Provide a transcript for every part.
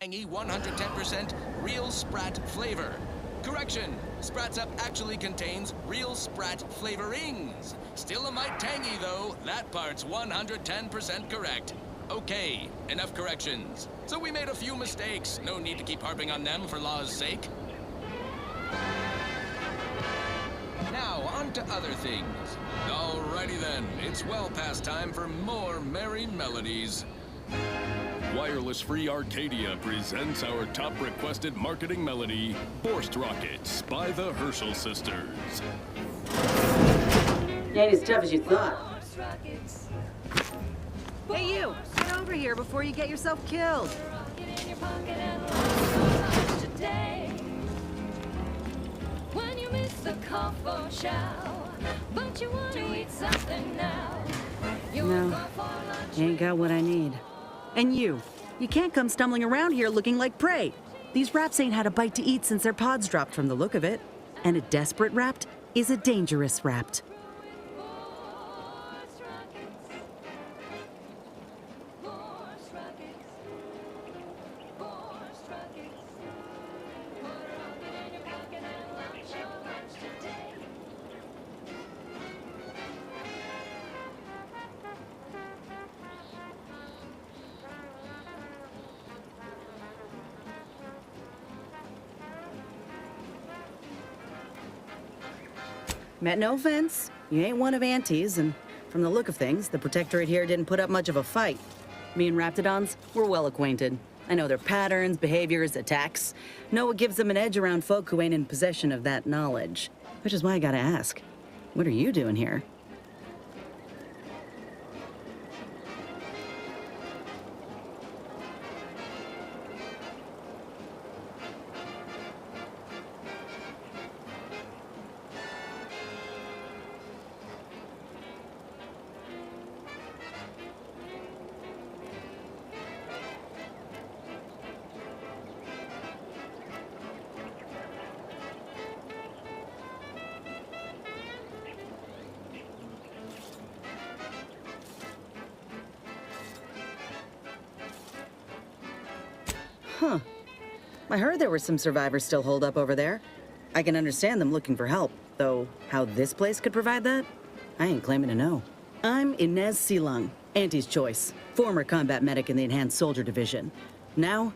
tangy 110% real Sprat flavor. Correction, Sprats Up actually contains real Sprat flavorings. Still a mite tangy though, that part's 110% correct. Okay, enough corrections. So we made a few mistakes, no need to keep harping on them for law's sake. Now, on to other things. Alrighty then, it's well past time for more merry melodies. Wireless Free Arcadia presents our top requested marketing melody, Forced Rockets by the Herschel Sisters. Ain't as tough as you thought. Hey you, get over here before you get yourself killed. When you miss the call for chow, but you want to eat something now. No, you ain't got what I need. And you can't come stumbling around here looking like prey. These raps ain't had a bite to eat since their pods dropped from the look of it. And a desperate rapt is a dangerous rapt. Meant no offense. You ain't one of Auntie's, and from the look of things, the Protectorate here didn't put up much of a fight. Me and Raptidons, we're well acquainted. I know their patterns, behaviors, attacks. Know what gives them an edge around folk who ain't in possession of that knowledge. Which is why I gotta ask, what are you doing here? Huh. I heard there were some survivors still holed up over there. I can understand them looking for help, though how this place could provide that, I ain't claiming to know. I'm Inez Silung, Auntie's choice, former combat medic in the Enhanced Soldier Division. Now,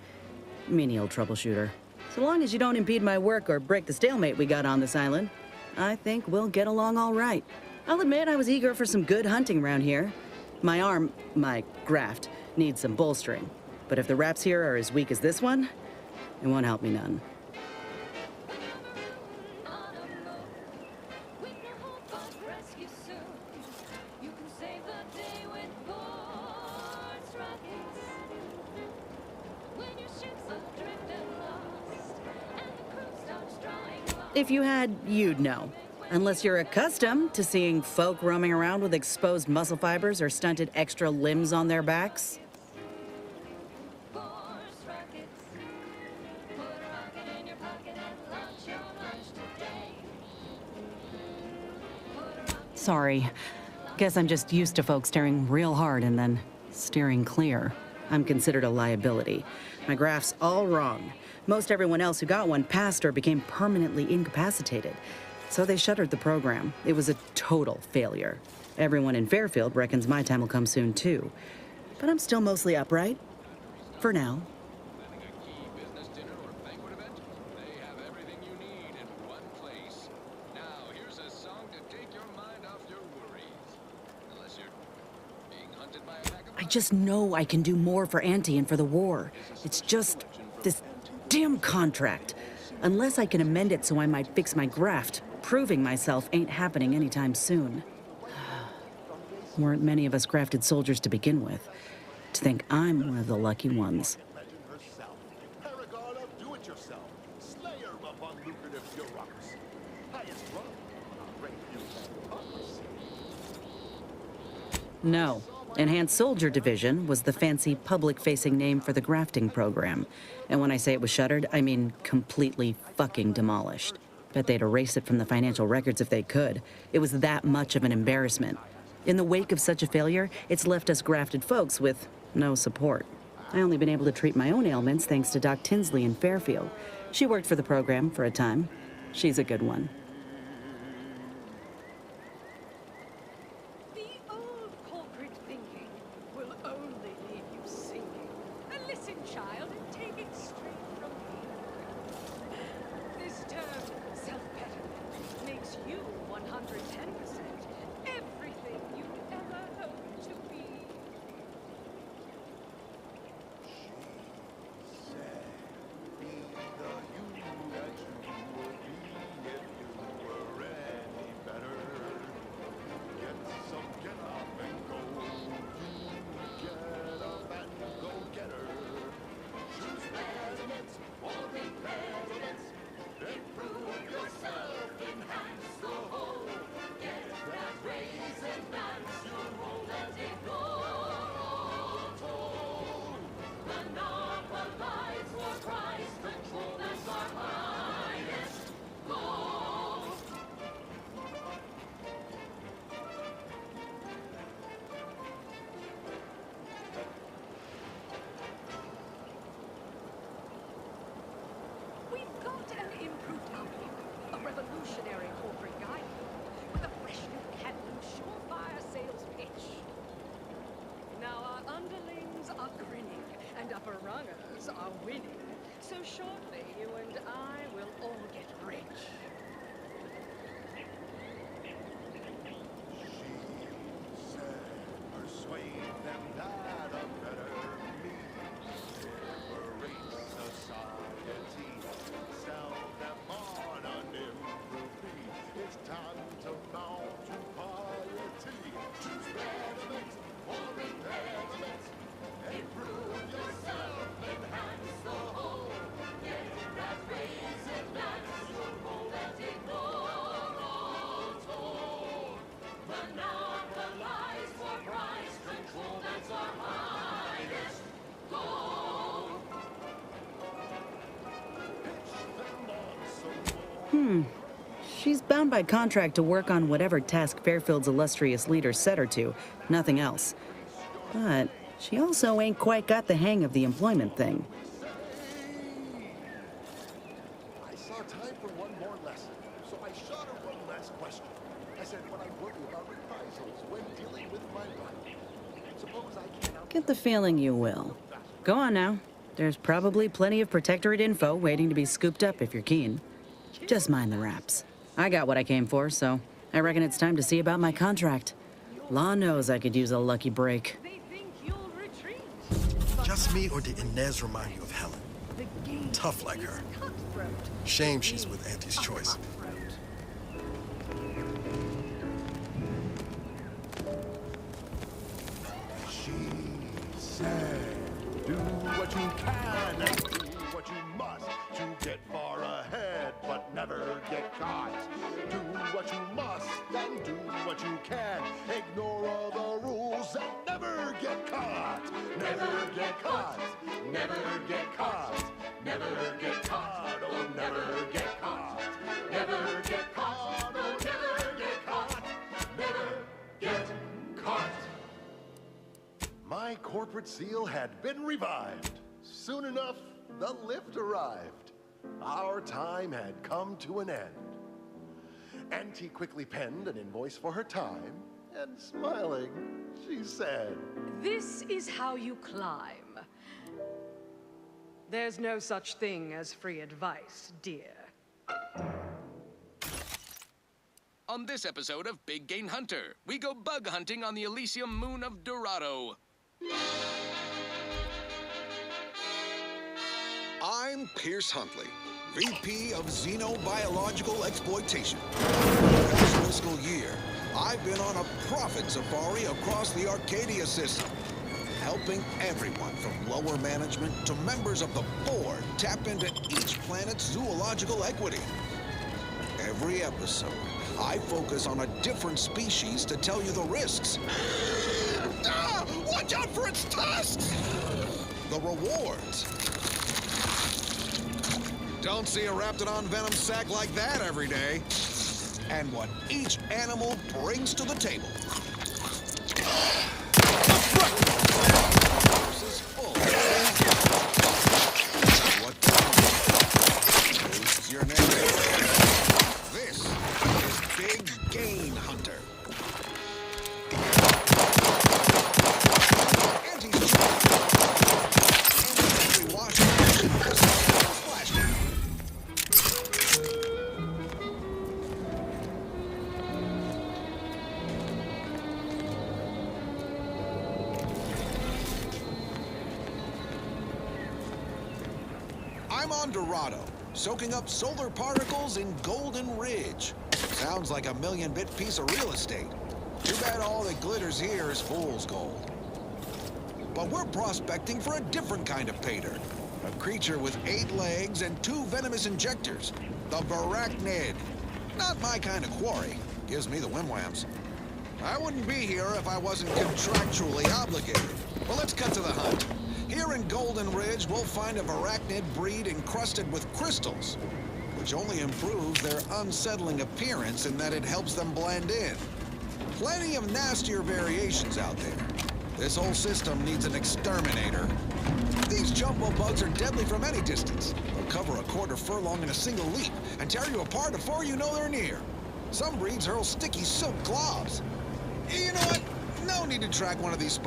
menial troubleshooter. So long as you don't impede my work or break the stalemate we got on this island, I think we'll get along all right. I'll admit I was eager for some good hunting around here. My arm, my graft, needs some bolstering. But if the raps here are as weak as this one, it won't help me none. If you had, you'd know. Unless you're accustomed to seeing folk roaming around with exposed muscle fibers or stunted extra limbs on their backs. Sorry. Guess I'm just used to folks staring real hard and then steering clear. I'm considered a liability. My graph's all wrong. Most everyone else who got one passed or became permanently incapacitated. So they shuttered the program. It was a total failure. Everyone in Fairfield reckons my time will come soon too. But I'm still mostly upright. For now. I just know I can do more for Auntie and for the war. It's just this damn contract. Unless I can amend it so I might fix my graft, proving myself ain't happening anytime soon. Weren't many of us grafted soldiers to begin with. To think I'm one of the lucky ones. No. Enhanced Soldier Division was the fancy public-facing name for the grafting program. And when I say it was shuttered, I mean completely fucking demolished. Bet they'd erase it from the financial records if they could. It was that much of an embarrassment. In the wake of such a failure, it's left us grafted folks with no support. I only been able to treat my own ailments thanks to Doc Tinsley in Fairfield. She worked for the program for a time. She's a good one. The old corporate thinking will only leave you sinking. Listen, child, and take it straight from me. This term, self-betterment, makes you 110% everything you ever hoped to be. We've got an improved outlook, a revolutionary corporate guidebook with a fresh new Canon surefire sales pitch. Now our underlings are grinning and upper rungers are winning. So shortly you and I will all get rich. Persuade them that a better me liberates society. Sell them on an improved fee. It's time to mount to piety. Choose betterment or impairment. Improve yourself, enhance the whole. Get that raise and that's your goal. Let ignore all told. Monopolize for price control, that's our highest goal. Pitch them on some more. She's bound by contract to work on whatever task Fairfield's illustrious leader set her to, nothing else. But she also ain't quite got the hang of the employment thing. I saw time for one more lesson, so I shot her one last question. I said, when I worry about reprisals when dealing with my body, suppose I can't Get the feeling you will. Go on now. There's probably plenty of Protectorate info waiting to be scooped up if you're keen. Just mind the wraps. I got what I came for, so I reckon it's time to see about my contract. Law knows I could use a lucky break. They think you'll retreat. Just me, or did Inez remind you of Helen? The game Tough like is her. cutthroat. Shame she's with Auntie's choice. Cutthroat. She said, do what you can and do what you must to get far ahead, but never get caught. Do what you must and do what you can. Ignore all the rules and never get caught. Never get caught. Never get caught. Never get caught. Oh, never get caught. Never get caught. Oh, never get caught. Never get caught. My corporate seal had been revived. Soon enough, the lift arrived. Our time had come to an end. Auntie quickly penned an invoice for her time, and smiling, she said, This is how you climb. There's no such thing as free advice, dear. On this episode of Big Game Hunter, we go bug hunting on the Elysium moon of Dorado. I'm Pierce Huntley, VP of Xenobiological Exploitation. This fiscal year, I've been on a profit safari across the Arcadia system, helping everyone from lower management to members of the board tap into each planet's zoological equity. Every episode, I focus on a different species to tell you the risks. Watch out for its tusks! The rewards. Don't see a Raptidon venom sac like that every day. And what each animal brings to the table. The front is full of I'm on Dorado, soaking up solar particles in Golden Ridge. Sounds like a million-bit piece of real estate. Too bad all that glitters here is fool's gold. But we're prospecting for a different kind of paydirt. A creature with 8 legs and 2 venomous injectors. The AVerMedia. Not my kind of quarry. Gives me the wham-whams. I wouldn't be here if I wasn't contractually obligated. Well, let's cut to the hunt. Here in Golden Ridge, we'll find a AVerMedia breed encrusted with crystals, which only improves their unsettling appearance in that it helps them blend in. Plenty of nastier variations out there. This whole system needs an exterminator. These jumbo bugs are deadly from any distance. They'll cover a quarter furlong in a single leap and tear you apart before you know they're near. Some breeds hurl sticky silk claws. You know what? No need to track one of these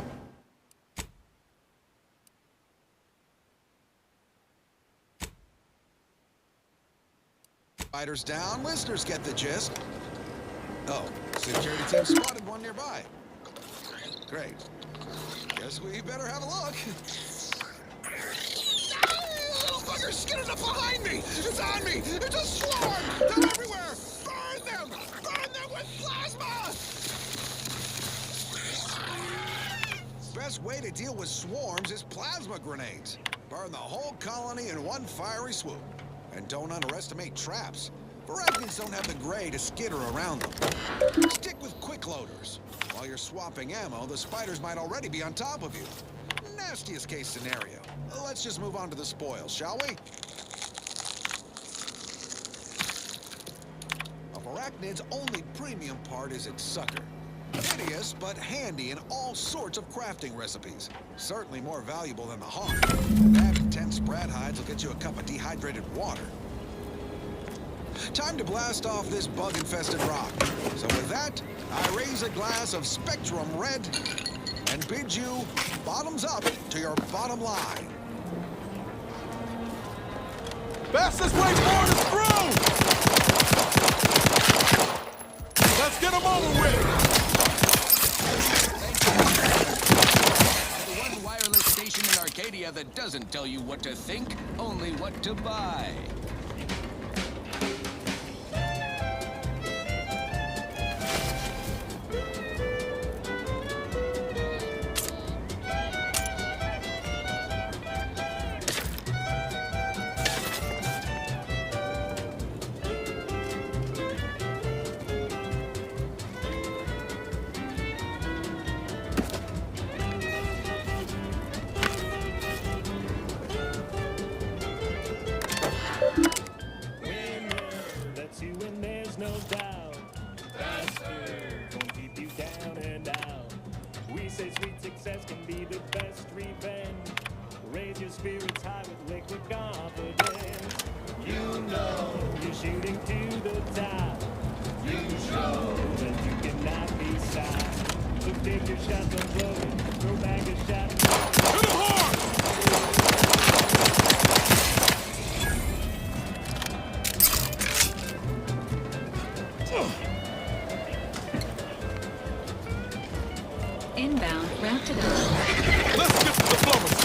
spiders down. Listeners get the gist. Oh, security team spotted one nearby. Great. Guess we better have a look. Little fuckers skidded up behind me! It's on me! It's a swarm! They're everywhere! Burn them! Burn them with plasma! Best way to deal with swarms is plasma grenades. Burn the whole colony in one fiery swoop. And don't underestimate traps. AVerMedians don't have the gray to skitter around them. Stick with quick loaders. While you're swapping ammo, the spiders might already be on top of you. Nastiest case scenario. Let's just move on to the spoils, shall we? AVerMedia's only premium part is its sucker. Hideous, but handy in all sorts of crafting recipes. Certainly more valuable than the hawk. That and 10 sprat hides will get you a cup of dehydrated water. Time to blast off this bug-infested rock. So with that, I raise a glass of Spectrum Red and bid you bottoms up to your bottom line. Fastest way forward is through! Let's get them over with! The one wireless station in Arcadia that doesn't tell you what to think, only what to buy. That's you and there's no doubt. Gonna keep you down and out. We say sweet success can be the best revenge. Raise your spirits high with liquid confidence. You know you're shooting to the top. You show that you cannot be stopped. So take your shot, don't blow it. Throw back a shot. Hit him hard! Inbound, wrapped it up. Let's get to diplomacy!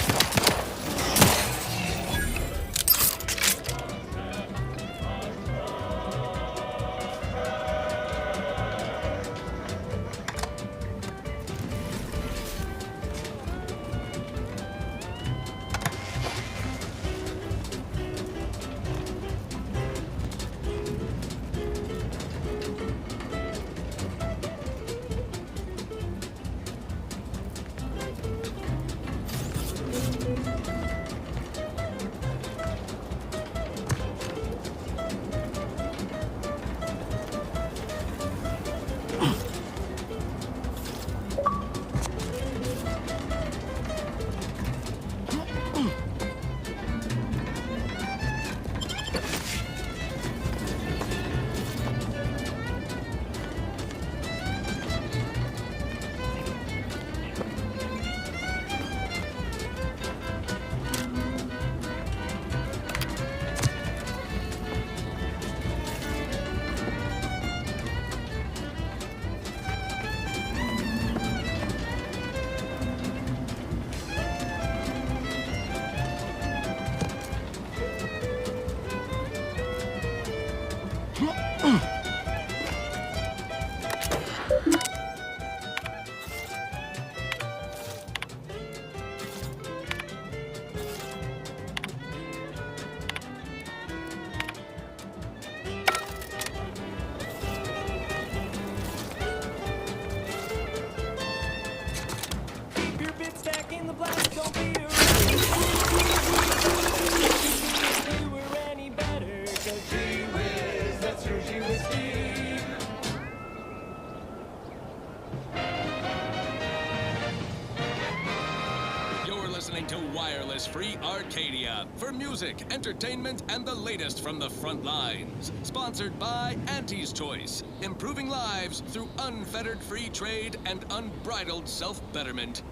to wireless-free Arcadia for music, entertainment, and the latest from the front lines. Sponsored by Auntie's Choice, improving lives through unfettered free trade and unbridled self-betterment.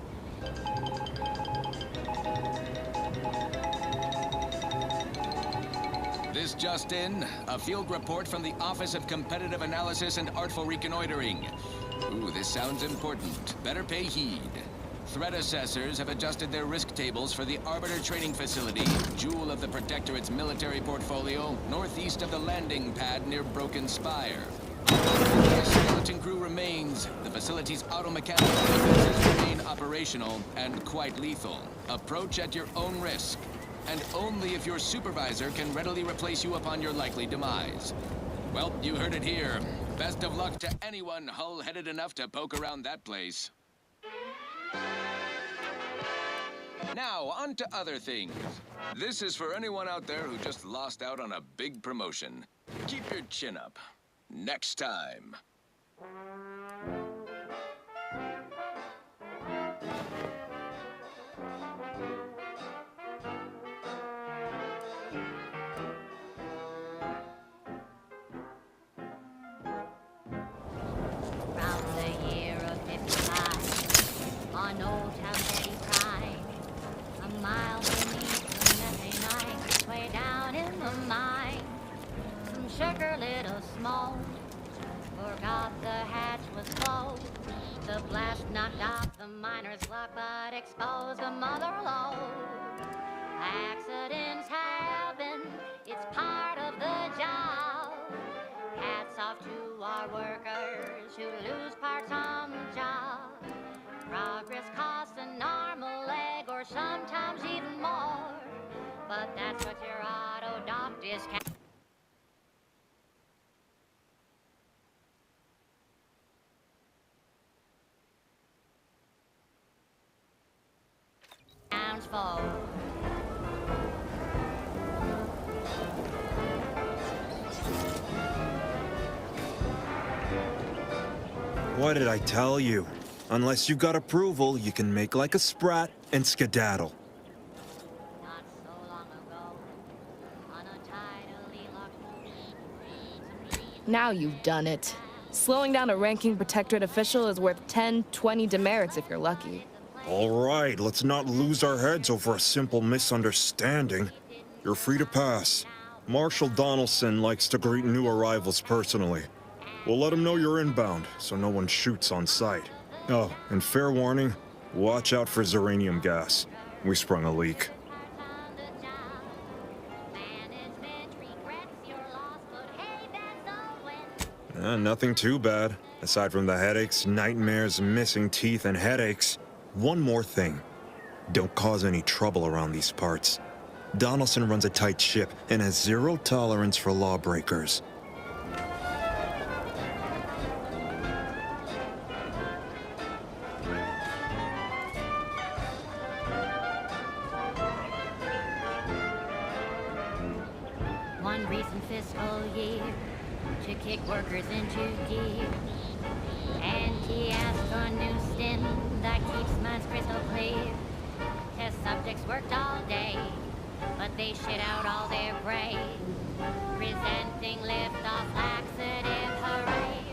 This just in, a field report from the Office of Competitive Analysis and Artful Reconnoitering. Ooh, this sounds important. Better pay heed. Threat assessors have adjusted their risk tables for the Arbiter Training Facility, jewel of the Protectorate's military portfolio, northeast of the landing pad near Broken Spire. The skeleton crew remains. The facility's auto-mechanical defenses remain operational and quite lethal. Approach at your own risk. And only if your supervisor can readily replace you upon your likely demise. Well, you heard it here. Best of luck to anyone hull-headed enough to poke around that place. Now, on to other things. This is for anyone out there who just lost out on a big promotion. Keep your chin up. Next time. On Old Town City Pride, a mile beneath the methane night, way down in the mine. Some sugar little smoke, forgot the hatch was closed. The blast knocked off the miner's luck, but exposed the mother lode. Accidents happen, it's part of the job. Hats off to our workers who lose parts on the job. Progress costs an arm, a leg, or sometimes even more. But that's what your auto doc discounts for. What did I tell you? Unless you got approval, you can make like a sprat and skedaddle. Not so long ago, on a tidally locked. Now you've done it. Slowing down a ranking protectorate official is worth 10, 20 demerits if you're lucky. All right, let's not lose our heads over a simple misunderstanding. You're free to pass. Marshal Donaldson likes to greet new arrivals personally. We'll let him know you're inbound, so no one shoots on sight. Oh, and fair warning, watch out for xeranium gas. We sprung a leak. Nothing too bad. Aside from the headaches, nightmares, missing teeth, and headaches. One more thing. Don't cause any trouble around these parts. Donaldson runs a tight ship and has zero tolerance for lawbreakers. One recent fiscal year to kick workers into gear. And he asked for a new stint that keeps minds crystal clear. Test subjects worked all day, but they shit out all their brain. Presenting liftoff laxative, hooray.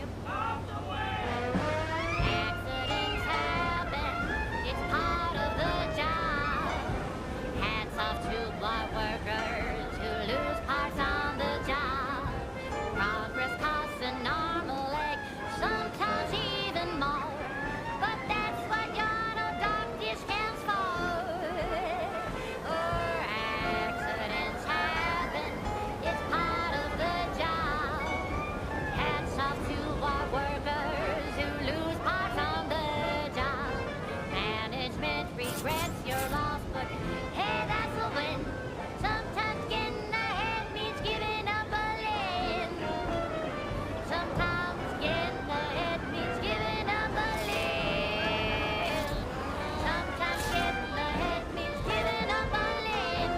Accidents happen, it's part of the job. Hats off to block workers who lose parts on the job. Progress costs an arm, a leg, sometimes even more. But that's what your auto doc discounts for. Or accidents happen, it's part of the job. Hats off to our workers who lose parts on the job. Management regrets your loss, but hey, that's a win. Sometimes getting ahead means giving up a limb. Sometimes getting ahead means giving up a limb. Sometimes getting ahead means giving up a limb.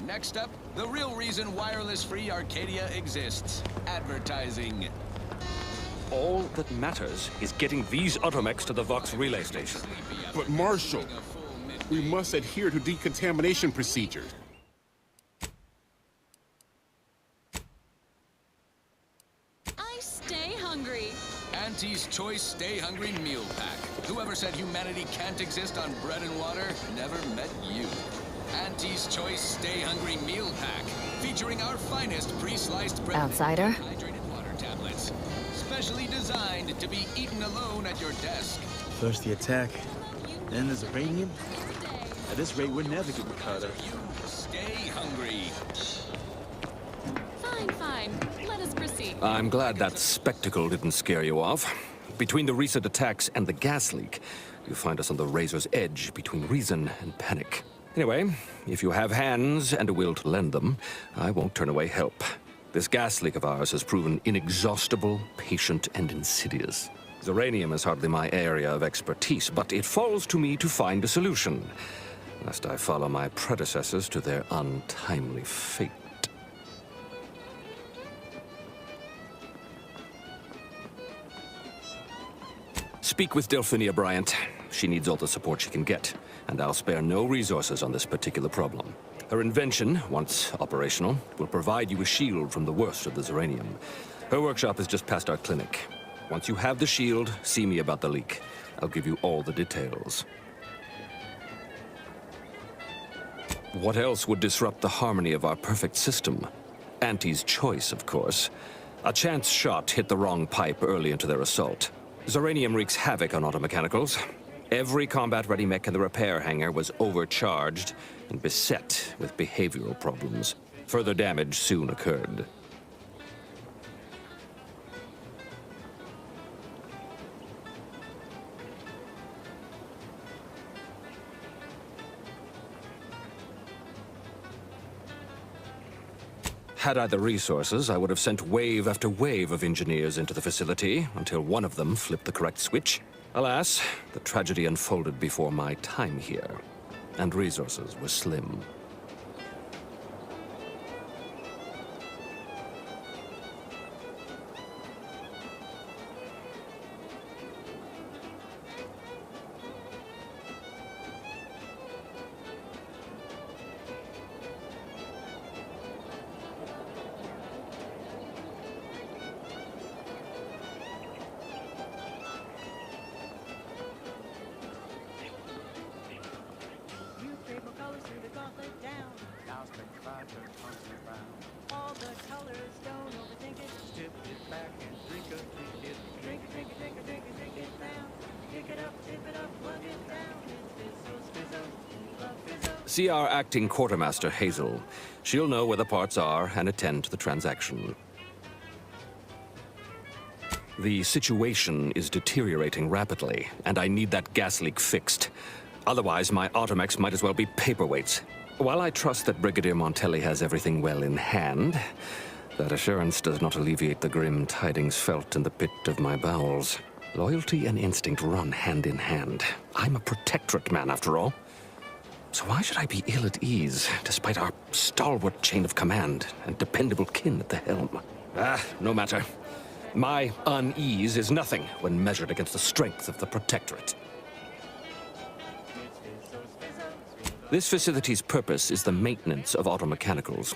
Next up, the real reason wireless-free Arcadia exists. Advertising. All that matters is getting these automechs to the Vox relay station. But Marshal, we must adhere to decontamination procedures. I stay hungry. Auntie's Choice Stay Hungry Meal Pack. Whoever said humanity can't exist on bread and water never met you. Auntie's Choice Stay Hungry Meal Pack, featuring our finest pre-sliced bread Outsider? and hydrated water tablets. Specially designed to be eaten alone at your desk. First the attack, then there's uranium. At this rate, we're never getting caught up. Stay hungry. Fine. Let us proceed. I'm glad that spectacle didn't scare you off. Between the recent attacks and the gas leak, you find us on the razor's edge between reason and panic. Anyway, if you have hands and a will to lend them, I won't turn away help. This gas leak of ours has proven inexhaustible, patient, and insidious. Uranium is hardly my area of expertise, but it falls to me to find a solution, lest I follow my predecessors to their untimely fate. Speak with Delphinia Bryant. She needs all the support she can get, and I'll spare no resources on this particular problem. Her invention, once operational, will provide you a shield from the worst of the uranium. Her workshop is just past our clinic. Once you have the shield, see me about the leak. I'll give you all the details. What else would disrupt the harmony of our perfect system? Auntie's Choice, of course. A chance shot hit the wrong pipe early into their assault. Uranium wreaks havoc on automechanicals. Every combat-ready mech in the repair hangar was overcharged and beset with behavioral problems. Further damage soon occurred. Had I the resources, I would have sent wave after wave of engineers into the facility until one of them flipped the correct switch. Alas, the tragedy unfolded before my time here, and resources were slim. See our acting quartermaster, Hazel. She'll know where the parts are and attend to the transaction. The situation is deteriorating rapidly, and I need that gas leak fixed. Otherwise, my automechs might as well be paperweights. While I trust that Brigadier Montelli has everything well in hand, that assurance does not alleviate the grim tidings felt in the pit of my bowels. Loyalty and instinct run hand in hand. I'm a protectorate man, after all. So why should I be ill at ease, despite our stalwart chain of command and dependable kin at the helm? No matter. My unease is nothing when measured against the strength of the Protectorate. This facility's purpose is the maintenance of automechanicals.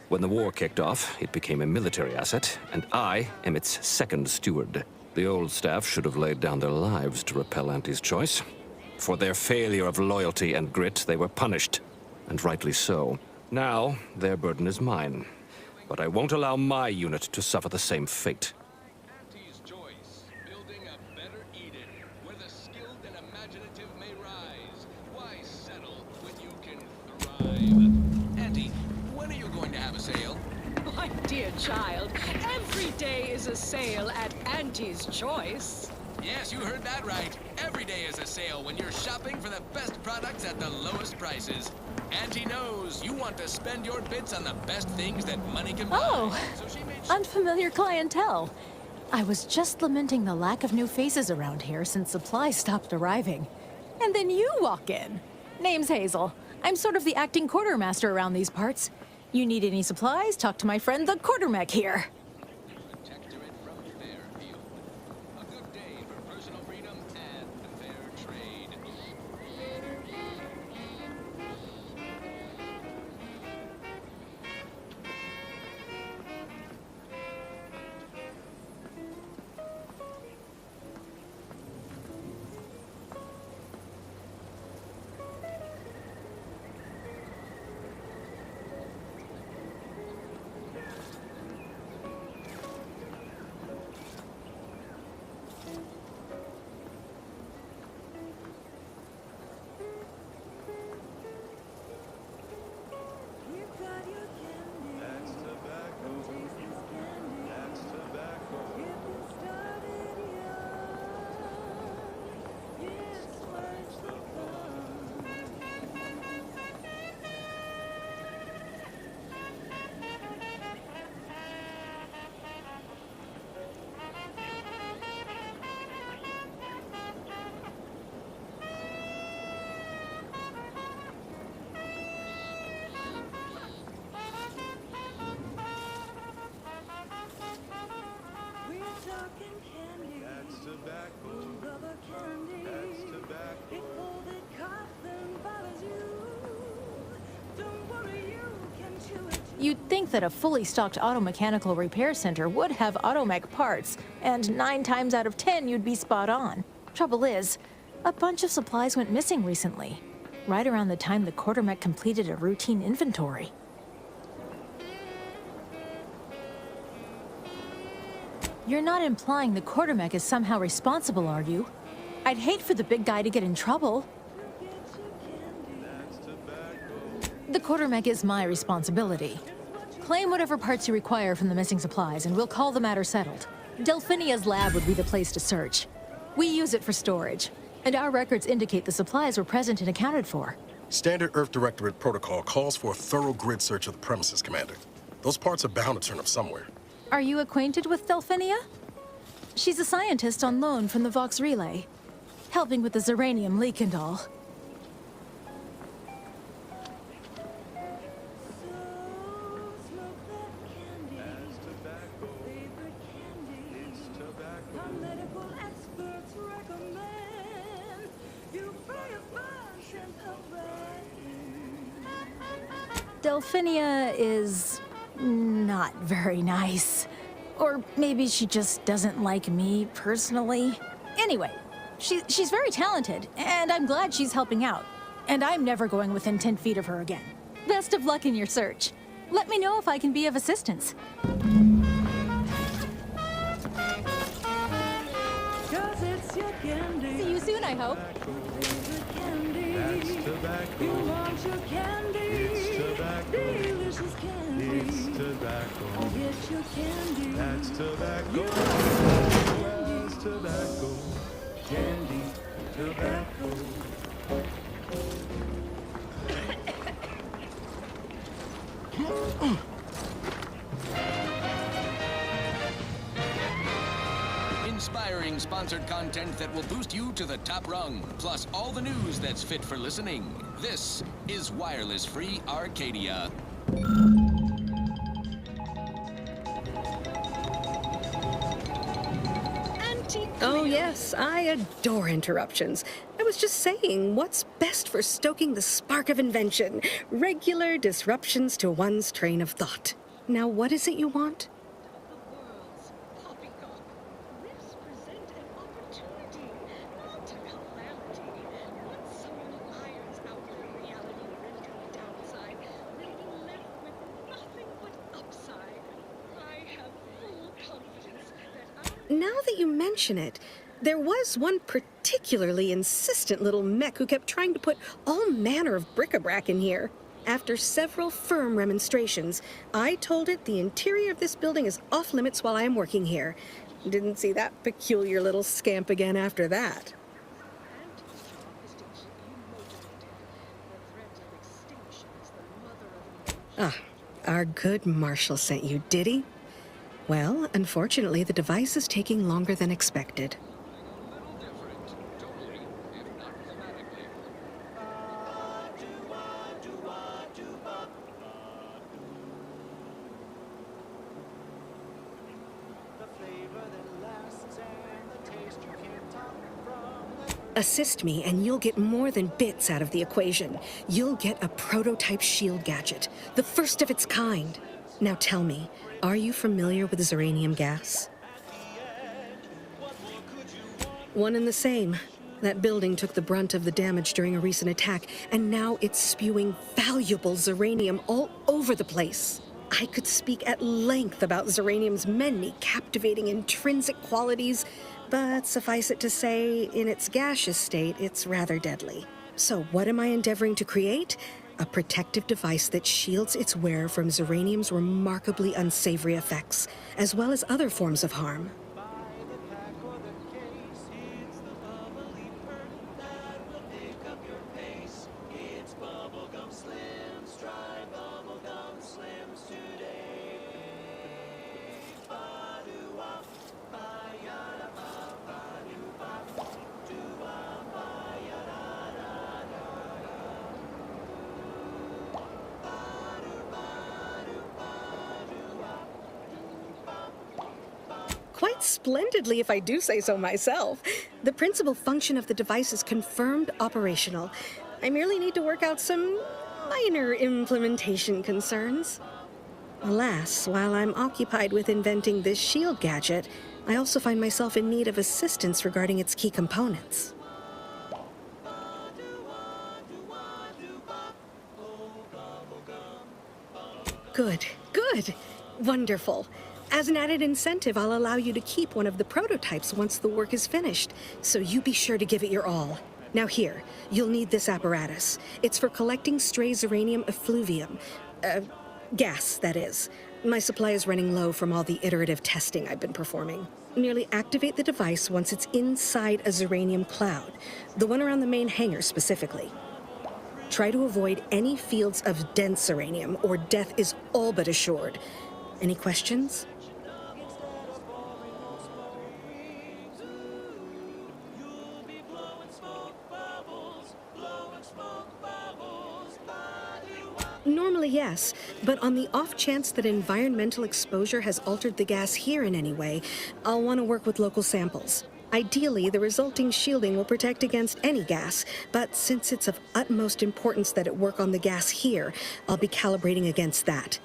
When the war kicked off, it became a military asset, and I am its second steward. The old staff should have laid down their lives to repel Auntie's Choice. For their failure of loyalty and grit, they were punished, and rightly so. Now, their burden is mine. But I won't allow my unit to suffer the same fate. Auntie's Choice, building a better Eden, where the skilled and imaginative may rise. Why settle when you can thrive? Auntie, when are you going to have a sale? My dear child, every day is a sale at Auntie's Choice. Yes, you heard that right. Every day is a sale when you're shopping for the best products at the lowest prices. Auntie knows you want to spend your bits on the best things that money can buy. Oh, unfamiliar clientele. I was just lamenting the lack of new faces around here since supplies stopped arriving. And then you walk in. Name's Hazel. I'm sort of the acting quartermaster around these parts. You need any supplies, talk to my friend the quartermech here. You'd think that a fully stocked auto mechanical repair center would have automech parts, and 9 times out of 10 you'd be spot on. Trouble is, a bunch of supplies went missing recently, right around the time the quartermech completed a routine inventory. You're not implying the quartermech is somehow responsible, are you? I'd hate for the big guy to get in trouble. The quartermech is my responsibility. Claim whatever parts you require from the missing supplies, and we'll call the matter settled. Delphinia's lab would be the place to search. We use it for storage, and our records indicate the supplies were present and accounted for. Standard Earth Directorate protocol calls for a thorough grid search of the premises, Commander. Those parts are bound to turn up somewhere. Are you acquainted with Delphinia? She's a scientist on loan from the Vox Relay, helping with the Zeranium leak and all. Delphinia is not very nice. Or maybe she just doesn't like me personally. Anyway, she's very talented, and I'm glad she's helping out. And I'm never going within 10 feet of her again. Best of luck in your search. Let me know if I can be of assistance. See you soon, I hope. You want your candy, delicious candy. It's tobacco. Get your candy. That's tobacco. That's tobacco. Candy, tobacco. Inspiring sponsored content that will boost you to the top rung, plus all the news that's fit for listening. This is Wireless Free Arcadia. Oh yes, I adore interruptions. I was just saying, what's best for stoking the spark of invention? Regular disruptions to one's train of thought. Now what is it you want? Now that you mention it, there was one particularly insistent little mech who kept trying to put all manner of bric-a-brac in here. After several firm remonstrations, I told it the interior of this building is off-limits while I am working here. Didn't see that peculiar little scamp again after that. Ah, our good Marshall sent you, did he? Well, unfortunately, the device is taking longer than expected. Assist me, and you'll get more than bits out of the equation. You'll get a prototype shield gadget, the first of its kind. Now tell me, are you familiar with Zeranium gas? One and the same. That building took the brunt of the damage during a recent attack, and now it's spewing valuable Zeranium all over the place. I could speak at length about Zeranium's many captivating intrinsic qualities, but suffice it to say, in its gaseous state, it's rather deadly. So what am I endeavoring to create? A protective device that shields its wearer from Zeranium's remarkably unsavory effects, as well as other forms of harm. quite splendidly if I do say so myself. The principal function of the device is confirmed operational. I merely need to work out some minor implementation concerns. Alas, while I'm occupied with inventing this shield gadget, I also find myself in need of assistance regarding its key components. Good, good. Wonderful. As an added incentive, I'll allow you to keep one of the prototypes once the work is finished, so you be sure to give it your all. Now here, you'll need this apparatus. It's for collecting stray xeranium effluvium. Gas, that is. My supply is running low from all the iterative testing I've been performing. Merely activate the device once it's inside a xeranium cloud, the one around the main hangar specifically. Try to avoid any fields of dense xeranium, or death is all but assured. Any questions? Normally, yes, but on the off chance that environmental exposure has altered the gas here in any way, I'll want to work with local samples. Ideally, the resulting shielding will protect against any gas, but since it's of utmost importance that it work on the gas here, I'll be calibrating against that.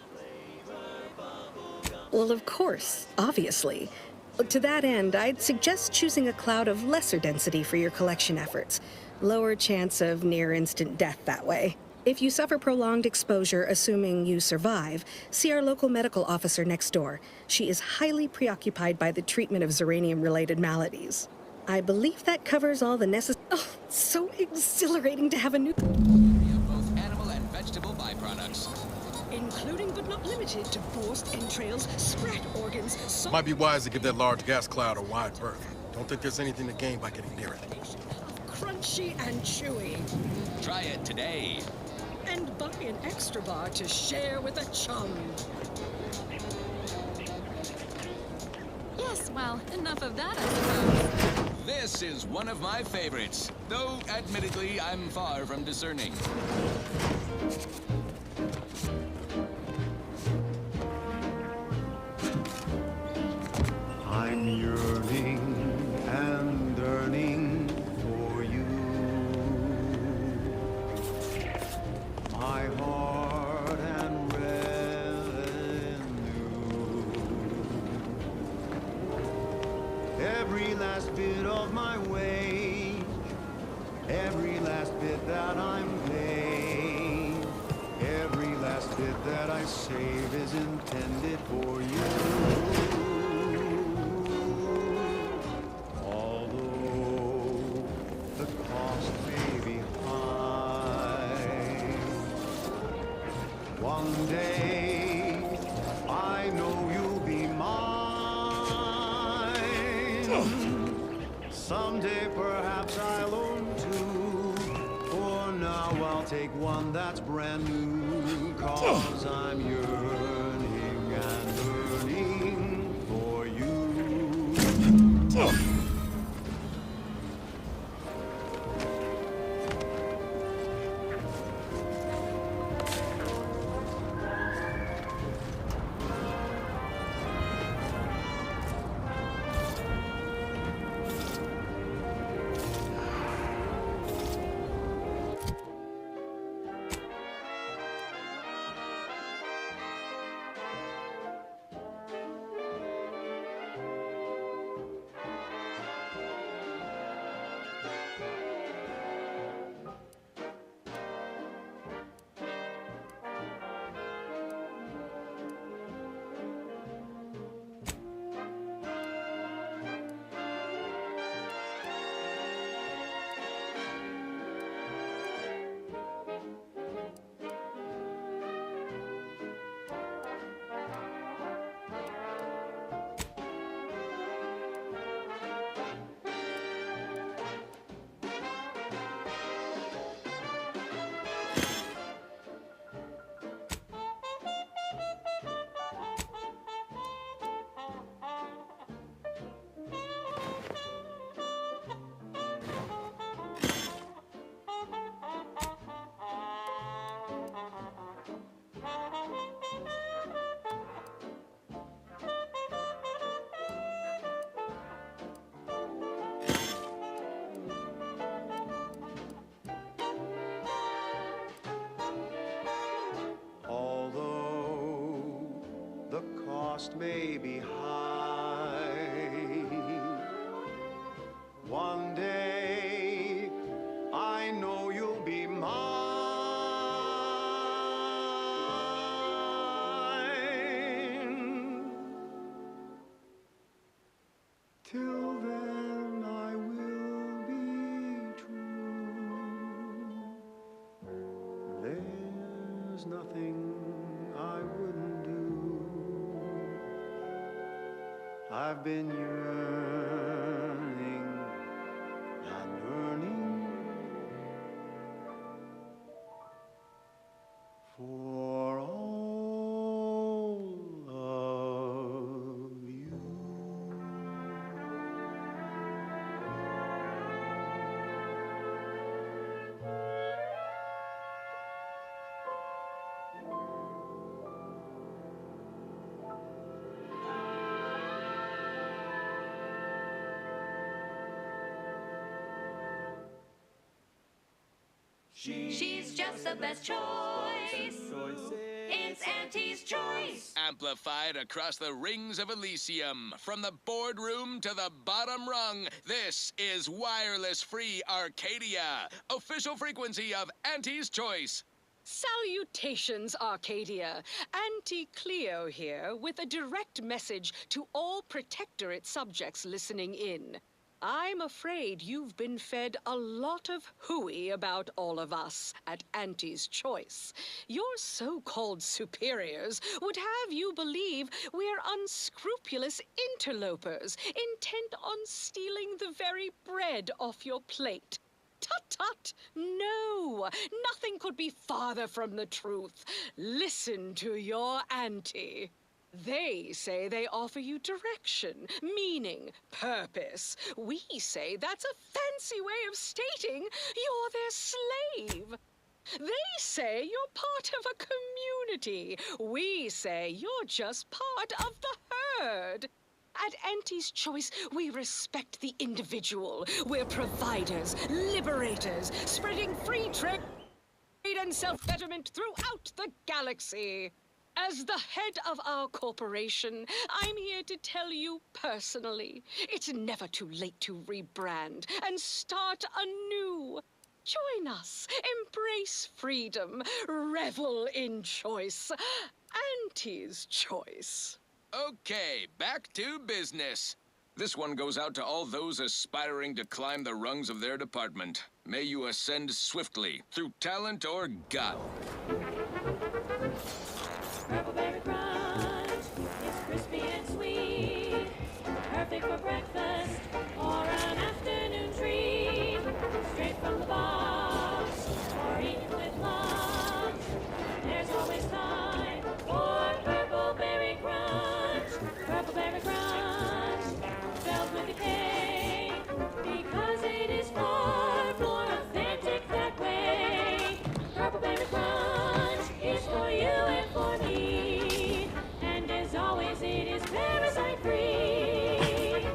Well, of course, obviously. To that end, I'd suggest choosing a cloud of lesser density for your collection efforts. Lower chance of near-instant death that way. If you suffer prolonged exposure, assuming you survive, see our local medical officer next door. She is highly preoccupied by the treatment of xeranium-related maladies. I believe that covers all the necessary... Oh, so exhilarating to have a new... Both animal and vegetable byproducts. Including but not limited to forced entrails, sprat organs... Might be wise to give that large gas cloud a wide berth. Don't think there's anything to gain by getting near it. Crunchy and chewy. Try it today. And buy an extra bar to share with a chum. Yes, well, enough of that, I suppose. This is one of my favorites, though admittedly I'm far from discerning. I'm yearning and yearning for you. My heart and revenue. Every last bit of my wage, every last bit that I'm paid, every last bit that I save is intended for you. One day, I know you'll be mine. Someday, perhaps I'll own two. For now, I'll take one that's brand new. 'Cause I'm yearning and yearning for you. cost may be high. One day, I know you'll be mine. Till then, I will be true. There's nothing I wouldn't do. I've been yearning and yearning for all of you. She's just the best choice. It's Auntie's choice. Amplified across the rings of Elysium, from the boardroom to the bottom rung, this is Wireless Free Arcadia, official frequency of Auntie's Choice. Salutations, Arcadia. Auntie Cleo here with a direct message to all Protectorate subjects listening in. I'm afraid you've been fed a lot of hooey about all of us at Auntie's Choice. Your so-called superiors would have you believe we're unscrupulous interlopers, intent on stealing the very bread off your plate. Tut-tut! No! Nothing could be farther from the truth. Listen to your auntie. They say they offer you direction, meaning, purpose. We say that's a fancy way of stating you're their slave. They say you're part of a community. We say you're just part of the herd. At Auntie's Choice, we respect the individual. We're providers, liberators, spreading free trade and self-betterment throughout the galaxy. As the head of our corporation, I'm here to tell you personally, it's never too late to rebrand and start anew. Join us, embrace freedom, revel in choice. Auntie's Choice. Okay, back to business. This one goes out to all those aspiring to climb the rungs of their department. May you ascend swiftly, through talent or gut. Purple Berry Crunch, it's crispy and sweet, perfect for breakfast or an afternoon treat. Straight from the box, or eaten with lunch. There's always time for Purple Berry Crunch. Purple Berry Crunch, spelled with a K, because it is far more authentic that way. Purple Berry Crunch is for you and for me, and as always it is parasite free.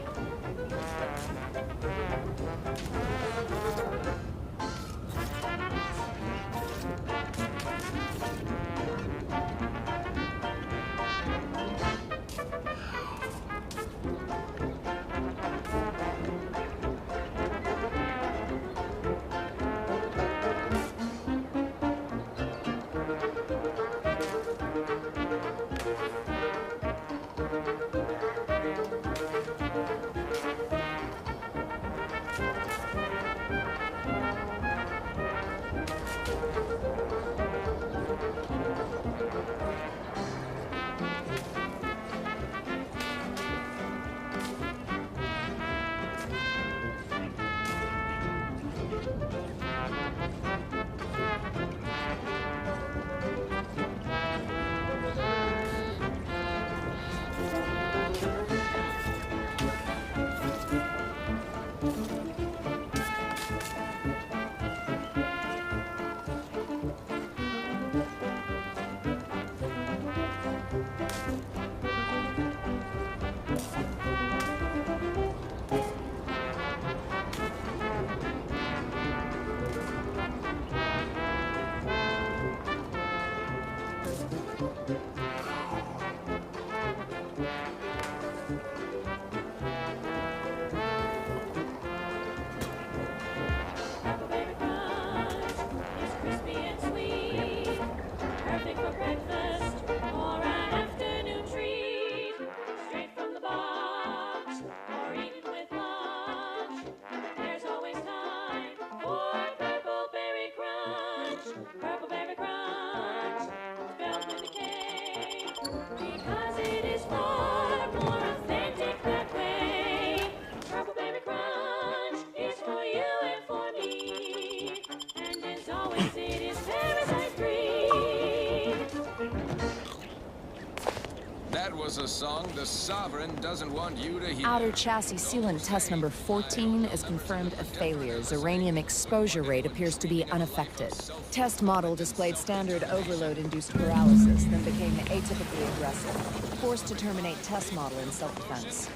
a song the Sovereign doesn't want you to hear. Outer chassis sealant test number 14 is confirmed a failure. Uranium exposure rate appears to be unaffected. Test model displayed standard overload-induced paralysis, then became atypically aggressive. Forced to terminate test model in self-defense.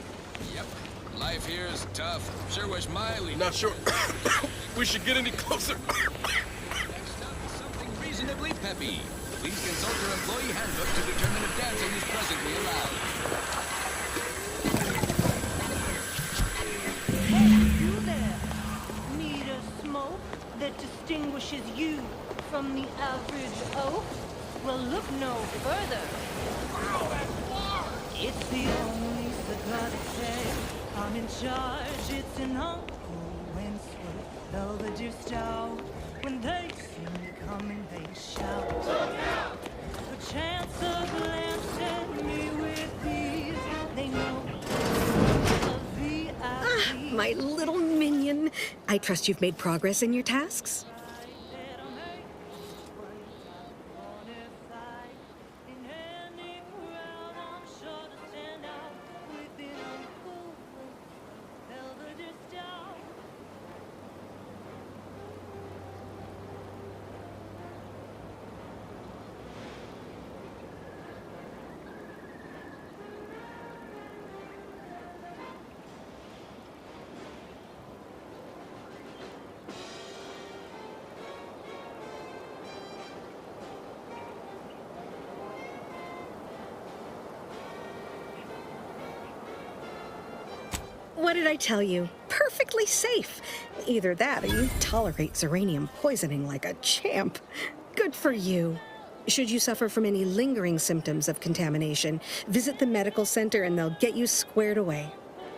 Yep. Life here is tough. Sure wish Miley... Not sure we should get any closer. Next up, something reasonably peppy. Please consult your employee handbook to determine if dancing is presently allowed. Hey, you there. Need a smoke that distinguishes you from the average oak? Well, look no further. It's the only cigar that says I'm in charge. It's an Uncle Wentworth Belvedere stout. When they see me coming, they shout. A chance of glance at me with these, they know. Ah, my little minion. I trust you've made progress in your tasks? What did I tell you? Perfectly safe. Either that or you tolerate uranium poisoning like a champ. Good for you. Should you suffer from any lingering symptoms of contamination, visit the medical center and they'll get you squared away.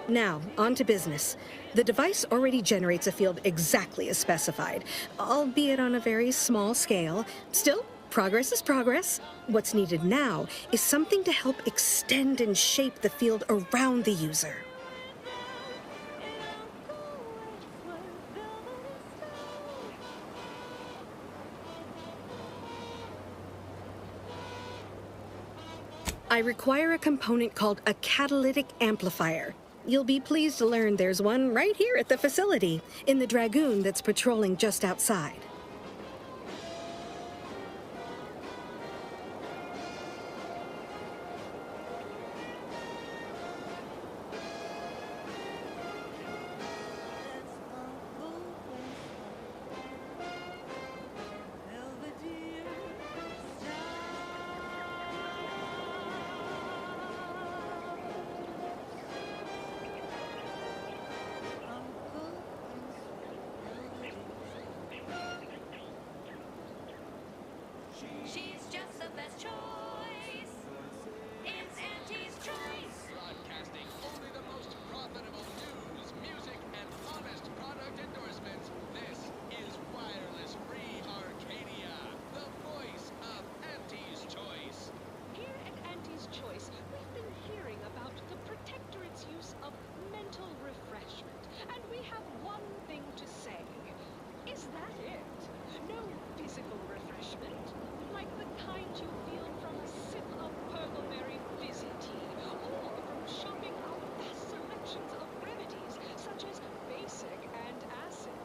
Now, on to business. The device already generates a field exactly as specified, albeit on a very small scale. Still, progress is progress. What's needed now is something to help extend and shape the field around the user. I require a component called a catalytic amplifier. You'll be pleased to learn there's one right here at the facility, in the Dragoon that's patrolling just outside. She's just the best choice. It's Auntie's choice. Broadcasting only the most profitable news, music, and honest product endorsements. This is Wireless Free Arcadia, the voice of Auntie's Choice. Here at Auntie's Choice, we've been hearing about the Protectorate's use of mental refreshment, and we have one thing to say. Is that it? No physical refreshment? Like the kind you feel from a sip of purpleberry fizzy tea, or from shopping our vast selections of remedies, such as basic and acid.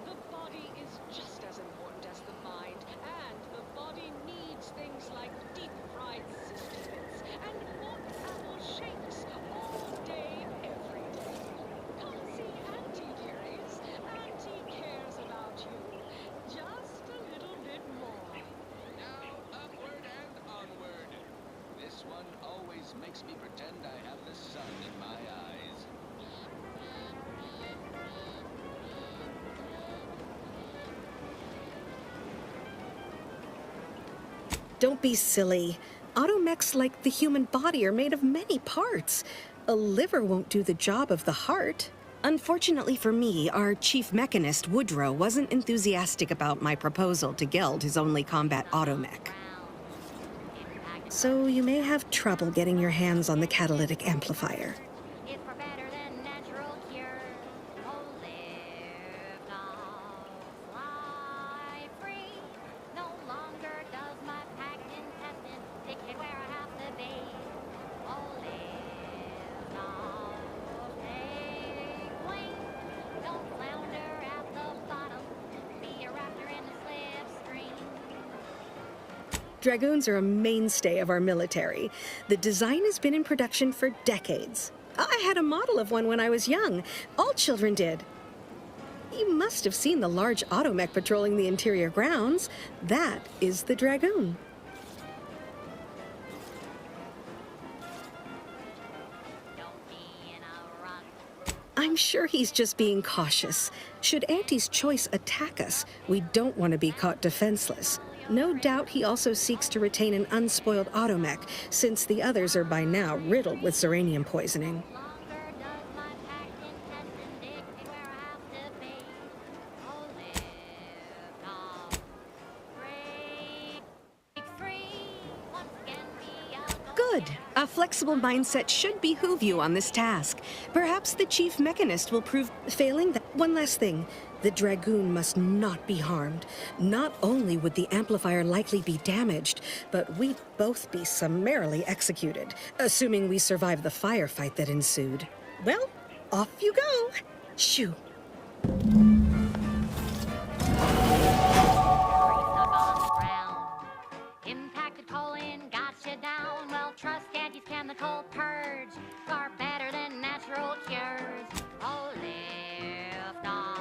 The body is just as important as the mind, and the body needs things like deep-fried sustenance and hot apple shakes all day, every day. Come see Auntie, dearies. Auntie cares about you just a little bit more. Now, upward and onward. This one always makes me pretend I have the sun in my eyes. Don't be silly. Automechs, like the human body, are made of many parts. A liver won't do the job of the heart. Unfortunately for me, our chief mechanist, Woodrow, wasn't enthusiastic about my proposal to geld his only combat automech. So you may have trouble getting your hands on the catalytic amplifier. It's for better than natural cure. Oh, live long, fly free. No longer does my packed intestine dictate where I have to be. Oh, Dragoons are a mainstay of our military. The design has been in production for decades. I had a model of one when I was young. All children did. You must have seen the large automech patrolling the interior grounds. That is the Dragoon. I'm sure he's just being cautious. Should Auntie's choice attack us, we don't want to be caught defenseless. No doubt he also seeks to retain an unspoiled automech, since the others are by now riddled with Zeranium poisoning. Good. A flexible mindset should behoove you on this task. Perhaps the chief mechanist will prove failing that. One last thing. The Dragoon must not be harmed. Not only would the amplifier likely be damaged, but we'd both be summarily executed, assuming we survive the firefight that ensued. Well, off you go. Shoo. Impacted colon got you down. Well, trust Auntie's chemical purge. Far better than natural cures. Oh, lift off.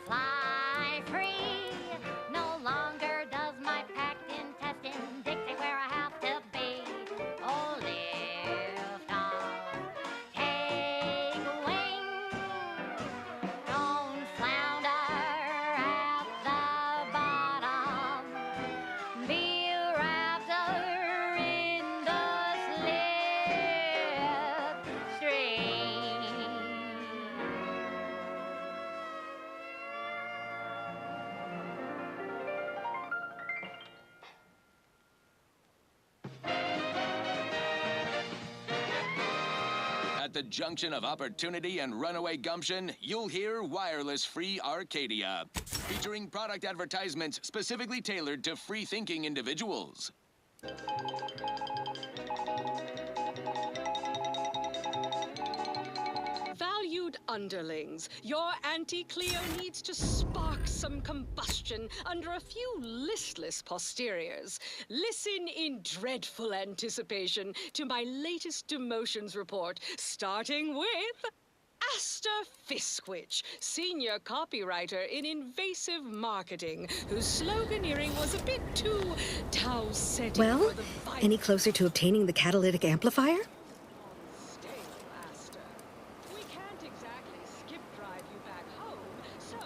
Fly free. No longer does my packed intestine dictate where I have to be. Oh, lift off. Take wing. Don't flounder at the bottom. Be raptor in the slipstream. At the junction of opportunity and runaway gumption, you'll hear Wireless Free Arcadia, featuring product advertisements specifically tailored to free-thinking individuals. Valued underlings, your Auntie Cleo needs to spark some combustion under a few listless posteriors. Listen in dreadful anticipation to my latest demotions report, starting with Asta Fiskwich, senior copywriter in invasive marketing, whose sloganeering was a bit too Tau-setting Well, for the vital. any closer to obtaining the catalytic amplifier? We can't exactly skip drive you back home, so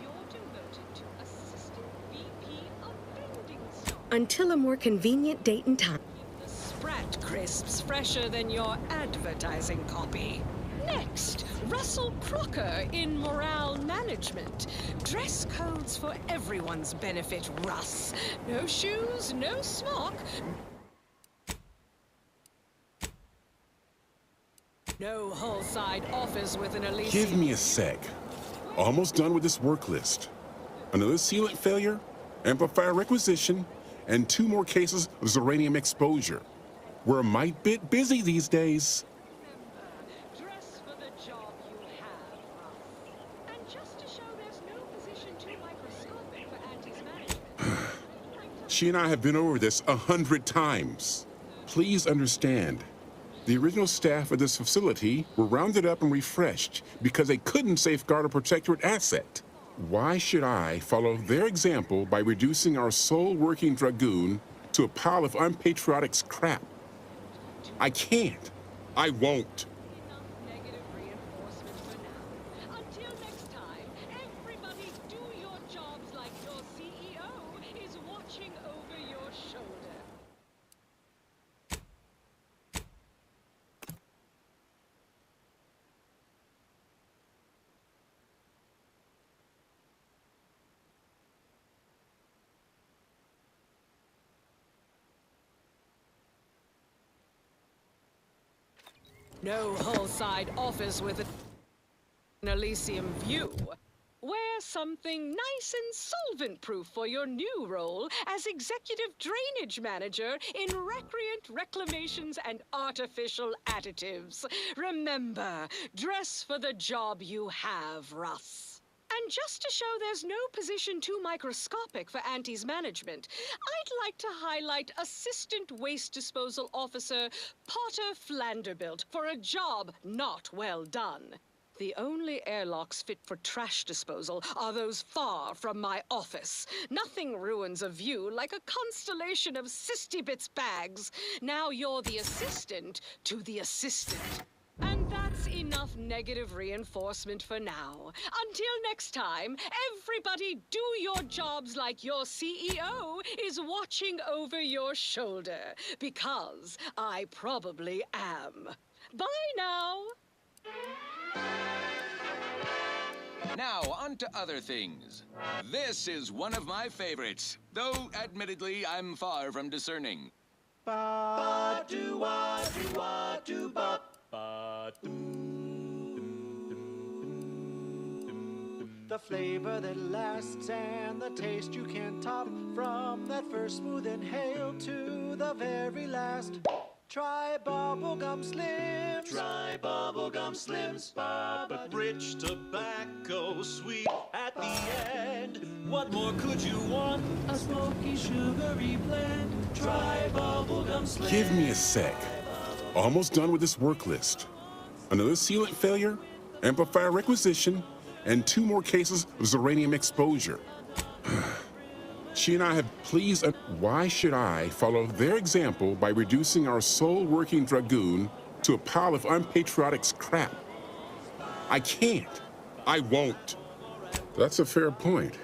you're demoted to assistant VP of vending stock. Until a more convenient date and time. The Sprat crisps fresher than your advertising copy. Next, Russell Crocker in morale management. Dress codes for everyone's benefit, Russ. No shoes, no smock. No whole-side office with an Elysium. Give me a sec. Almost done with this work list. Another sealant failure, amplifier requisition, and 2 more cases of Zeranium exposure. We're a mite bit busy these days. Dress for the job you have, Russ. And just to show there's no position too microscopic for Auntie's management. She and I have been over this 100 times. Please understand, the original staff of this facility were rounded up and refreshed because they couldn't safeguard a protectorate asset. Why should I follow their example by reducing our sole working Dragoon to a pile of unpatriotic scrap? I can't. I won't. Negative reinforcement for now. Until next time, everybody do your jobs like your CEO is watching over your shoulder. No whole-side office with an Elysium view. Wear something nice and solvent-proof for your new role as Executive Drainage Manager in Recreant Reclamations and Artificial Additives. Remember, dress for the job you have, Russ. And just to show there's no position too microscopic for Auntie's management, I'd like to highlight Assistant Waste Disposal Officer Potter Flanderbilt for a job not well done. The only airlocks fit for trash disposal are those far from my office. Nothing ruins a view like a constellation of Sisty-Bits bags. Now you're the assistant to the assistant. And that's enough negative reinforcement for now. Until next time, everybody do your jobs like your CEO is watching over your shoulder. Because I probably am. Bye now. Now, on to other things. This is one of my favorites, though admittedly I'm far from discerning. The flavor that lasts and the taste you can't top. From that first smooth inhale to the very last. Try bubblegum slims. Try bubblegum slims. But rich tobacco, sweet at the end. What more could you want? A smoky, sugary blend. Try bubblegum slims. Give me a sec. Almost done with this work list. Another sealant failure, amplifier requisition, and 2 more cases of uranium exposure. She and I have pleased. Why should I follow their example by reducing our sole working dragoon to a pile of unpatriotic scrap? I can't. I won't. That's a fair point.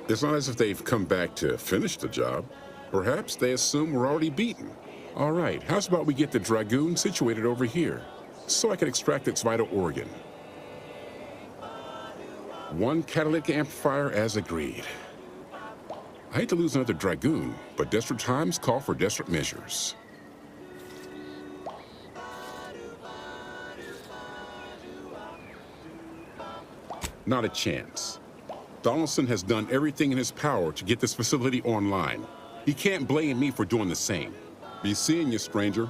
It's not as if they've come back to finish the job. Perhaps they assume we're already beaten. All right, how's about we get the dragoon situated over here, so I can extract its vital organ? 1 catalytic amplifier as agreed. I hate to lose another dragoon, but desperate times call for desperate measures. Not a chance. Donaldson has done everything in his power to get this facility online. He can't blame me for doing the same. Be seeing you, stranger.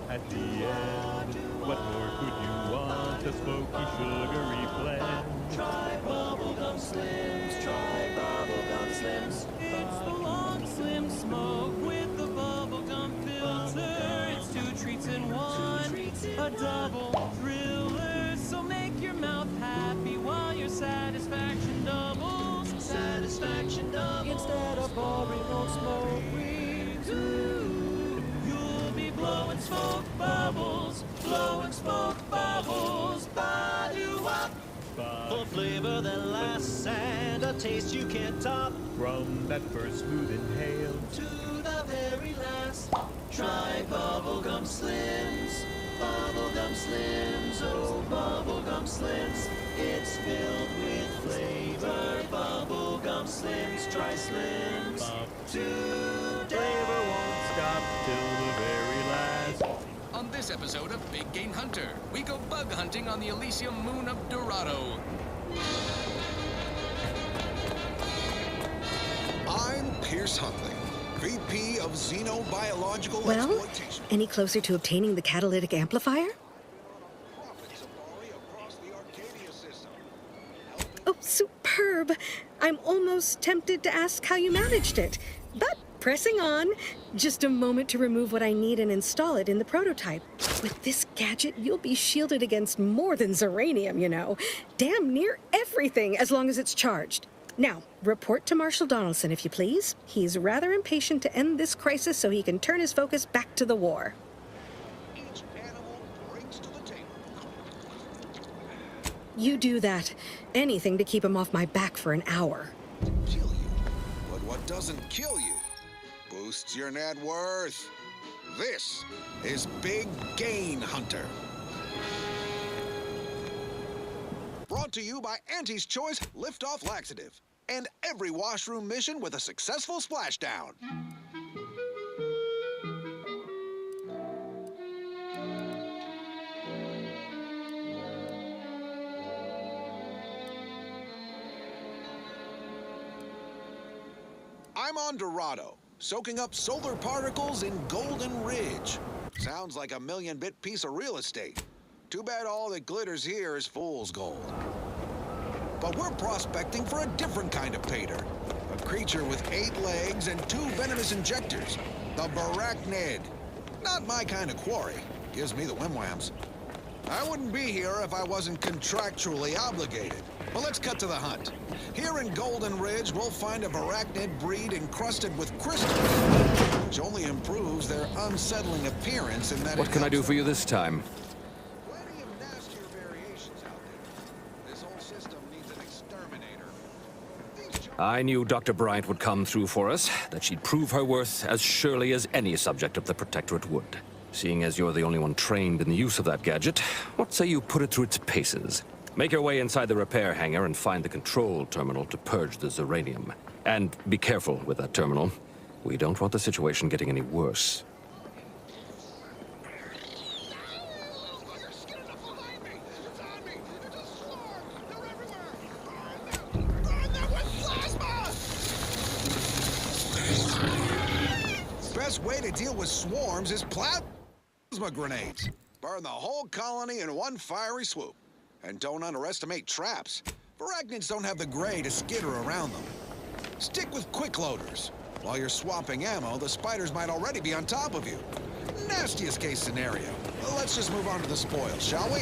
At the end, what more could you want? A smoky, sugary blend. Try bubblegum slims. Try bubblegum slims. It's the long, slim smoke with the bubblegum filter. It's 2 treats in one, a double thriller. So make your mouth happy while your satisfaction doubles. Satisfaction doubles. Instead of boring old smoke rings. Blowing smoke bubbles, blowing smoke bubbles, Ba-do-wop. For flavor that lasts and a taste you can't top. From that first smooth inhale to the very last. Try bubblegum slims. Bubblegum slims, oh bubblegum slims. It's filled with flavor. Bubblegum slims, try slims. Today. Flavor won't stop till the very last. On this episode of Big Game Hunter, we go bug hunting on the Elysium moon of Dorado. I'm Pierce Huntley, VP of Xenobiological Well, Exploitation. any closer to obtaining the catalytic amplifier? Oh, superb! I'm almost tempted to ask how you managed it, but pressing on. Just a moment to remove what I need and install it in the prototype. With this gadget, you'll be shielded against more than Zeranium, you know. Damn near everything, as long as it's charged. Now, report to Marshal Donaldson, if you please. He's rather impatient to end this crisis so he can turn his focus back to the war. Each animal brings to the table. You do that. Anything to keep him off my back for an hour. Kill you. But what doesn't kill you boosts your net worth. This is Big Game Hunter. Brought to you by Auntie's Choice Liftoff Laxative. End every washroom mission with a successful splashdown. I'm on Dorado, soaking up solar particles in Golden Ridge. Sounds like a million-bit piece of real estate. Too bad all that glitters here is fool's gold. But we're prospecting for a different kind of pay dirt. A creature with 8 legs and 2 venomous injectors. The Barachnid. Not my kind of quarry. Gives me the wimwams. I wouldn't be here if I wasn't contractually obligated. But let's cut to the hunt. Here in Golden Ridge, we'll find a Barachnid breed encrusted with crystals, which only improves their unsettling appearance in that. What can I do for you this time? Plenty of nastier variations out there. This whole system needs an exterminator. I knew Dr. Bryant would come through for us, that she'd prove her worth as surely as any subject of the Protectorate would. Seeing as you're the only one trained in the use of that gadget, what say you put it through its paces? Make your way inside the repair hangar and find the control terminal to purge the Zeranium. And be careful with that terminal. We don't want the situation getting any worse. Best way to deal with swarms is plasma grenades. Burn the whole colony in one fiery swoop. And don't underestimate traps. Arachnids don't have the gray to skitter around them. Stick with quick loaders. While you're swapping ammo, the spiders might already be on top of you. Nastiest case scenario. Let's just move on to the spoils, shall we?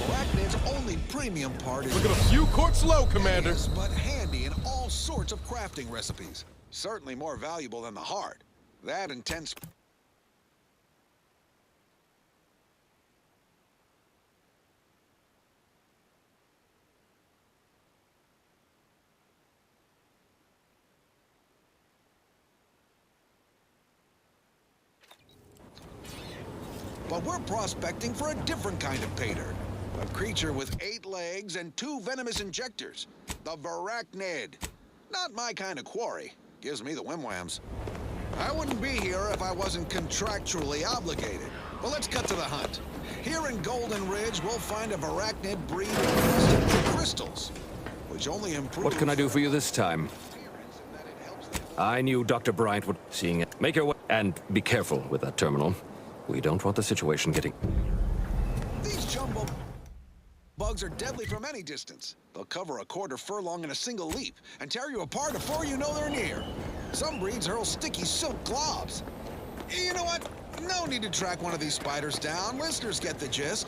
Arachnid's only premium part is... Look at a few quarts low, Commander. But handy in all sorts of crafting recipes. Certainly more valuable than the heart. That and 10... But we're prospecting for a different kind of pay dirt. A creature with 8 legs and 2 venomous injectors. The Barachnid. Not my kind of quarry. Gives me the wimwams. I wouldn't be here if I wasn't contractually obligated. But let's cut to the hunt. Here in Golden Ridge, we'll find a Barachnid breed encrusted with crystals, which only improve... What can I do for you this time? I knew Dr. Bryant would... Seeing it. Make your way... And be careful with that terminal. We don't want the situation getting... These jumbo bugs are deadly from any distance. They'll cover a quarter furlong in a single leap and tear you apart before you know they're near. Some breeds hurl sticky silk globs. You know what? No need to track one of these spiders down. Listeners get the gist.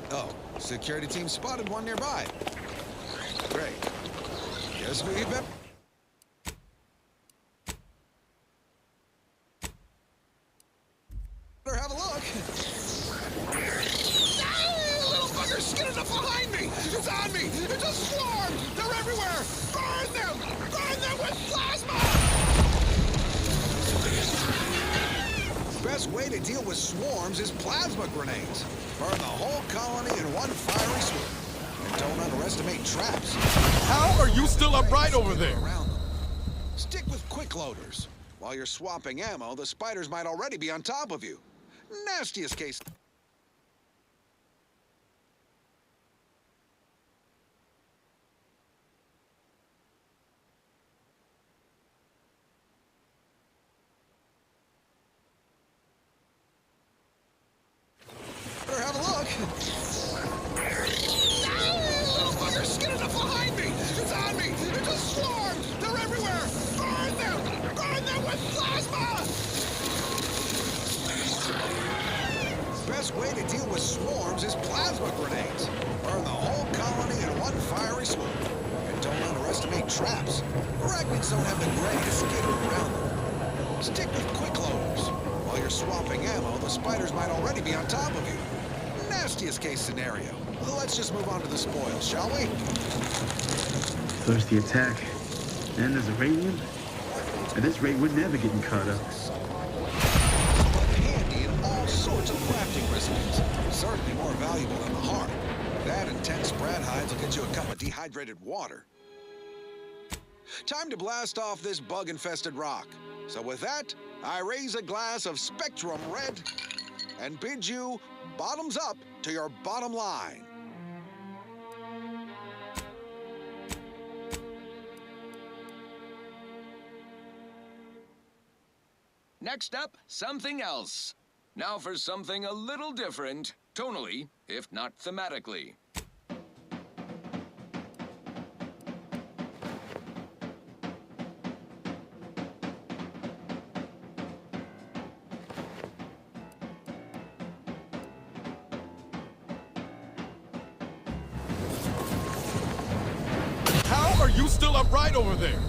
Oh, security team spotted one nearby. Great. Guess we better... have a look. Little fuckers skidding up behind me! It's on me! It's a swarm! They're everywhere! Burn them! Burn them with plasma! Best way to deal with swarms is plasma grenades. Burn the whole colony in one fiery swoop. And don't underestimate traps. How are you still upright over there? Stick with quick loaders. While you're swapping ammo, the spiders might already be on top of you. Nastiest case. Better have a look. Little fuckers skidding up behind me. It's on me. It's a swarm. They're everywhere. Burn them. Burn them with plasma. Best way to deal with swarms is plasma grenades. Burn the whole colony in one fiery swoop. And don't underestimate traps. Arachnids don't have the gray to skitter around them. Stick with quick loaders. While you're swapping ammo, the spiders might already be on top of you. Nastiest case scenario. Let's just move on to the spoils, shall we? First the attack, then there's a radiant. At this rate, we're never getting caught up. Sorts of crafting recipes. Certainly more valuable than the heart. That That and 10 Sprat hides will get you a cup of dehydrated water. Time to blast off this bug-infested rock. So with that, I raise a glass of Spectrum Red and bid you bottoms up to your bottom line. Next up, something else. Now for something a little different, tonally, if not thematically. How are you still upright over there?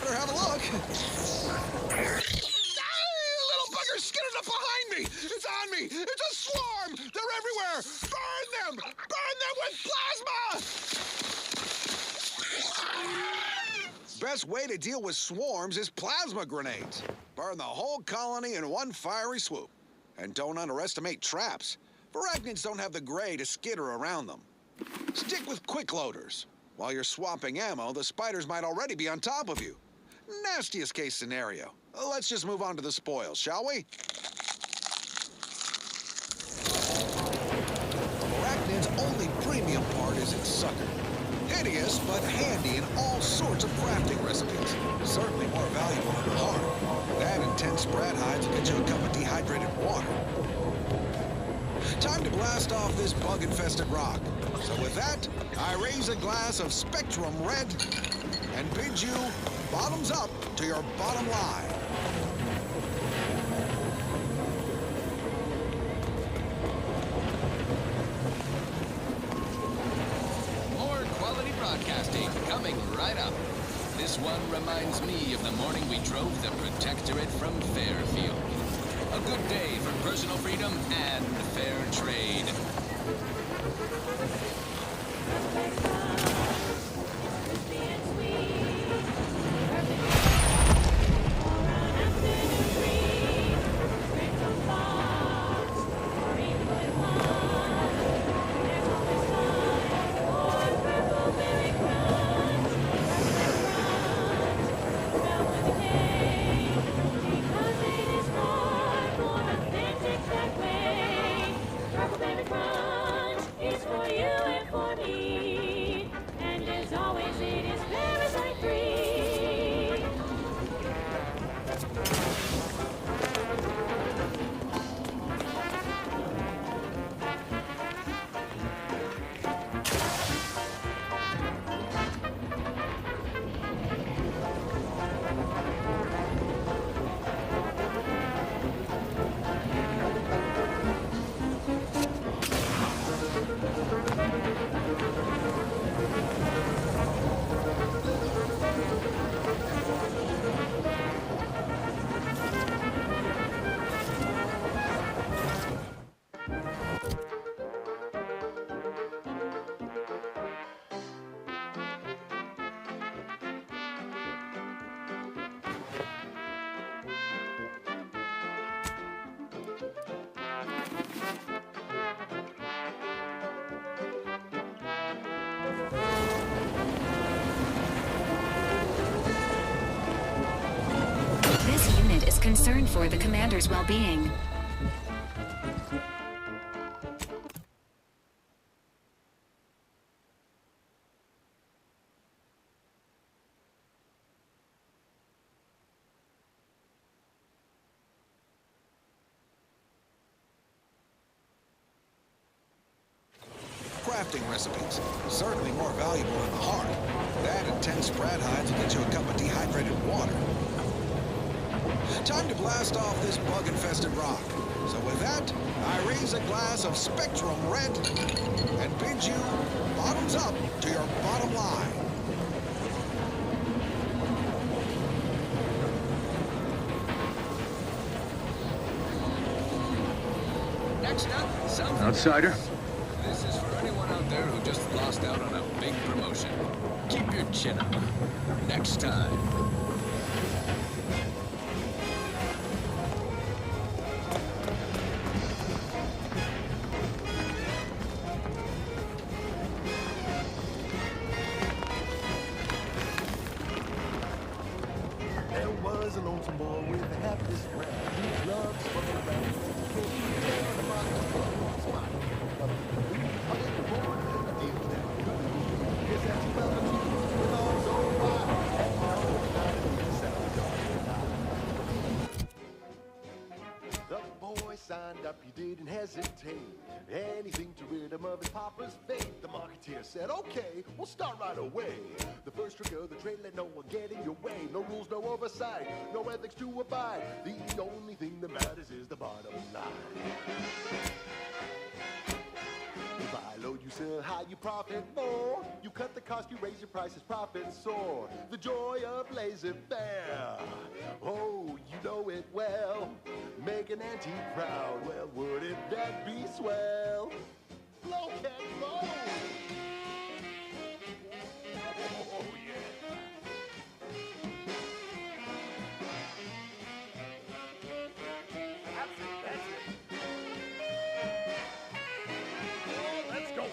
Better have a look. Little buggers skidded up behind me. It's on me. It's a swarm. They're everywhere. Burn them. Burn them with plasma. Best way to deal with swarms is plasma grenades. Burn the whole colony in one fiery swoop. And don't underestimate traps. Arachnids don't have the gray to skitter around them. Stick with quick loaders. While you're swapping ammo, the spiders might already be on top of you. Nastiest case scenario. Let's just move on to the spoils, shall we? Arachnid's only premium part is its sucker. Hideous, but handy in all sorts of crafting recipes. Certainly more valuable than the heart. That and 10 Sprat hides will get you a cup of dehydrated water. Time to blast off this bug-infested rock. So with that, I raise a glass of Spectrum Red and bid you bottoms up to your bottom line. More quality broadcasting coming right up. This one reminds me of the morning we drove the Protectorate from Fairfield. A good day for personal freedom and fair trade. This unit is concerned for the commander's well-being. Crafting recipes. Certainly more valuable than the heart. That and 10 Sprat hides will get you a cup of dehydrated water. Time to blast off this bug-infested rock. So with that, I raise a glass of Spectrum Red and bid you bottoms up to your bottom line. Next up, something. Outsider? This is for anyone out there who just lost out on a big promotion. Keep your chin up. Next time. There was a lonesome boy with the happiest friend. He loved to run around. He came down to my house, smiling. I did the boy, I did that. Yes, that's he felt the truth with all his own wide. And all the night he sounded dark and light. The boy signed up, he didn't hesitate. Anything to rid him of his papa's fate. The marketeer said, okay, we'll start right away. The first trick of the trade, let no one get in your way. No rules, no oversight, no ethics to abide. The only thing that matters is the bottom line. You buy low, you sell high, you profit more. You cut the cost, you raise your prices, profits soar. The joy of laissez-faire. Oh, you know it well. Make an antique proud. Well, wouldn't that be swell? Blow can blow. Oh, yeah. That's it. Oh, let's go.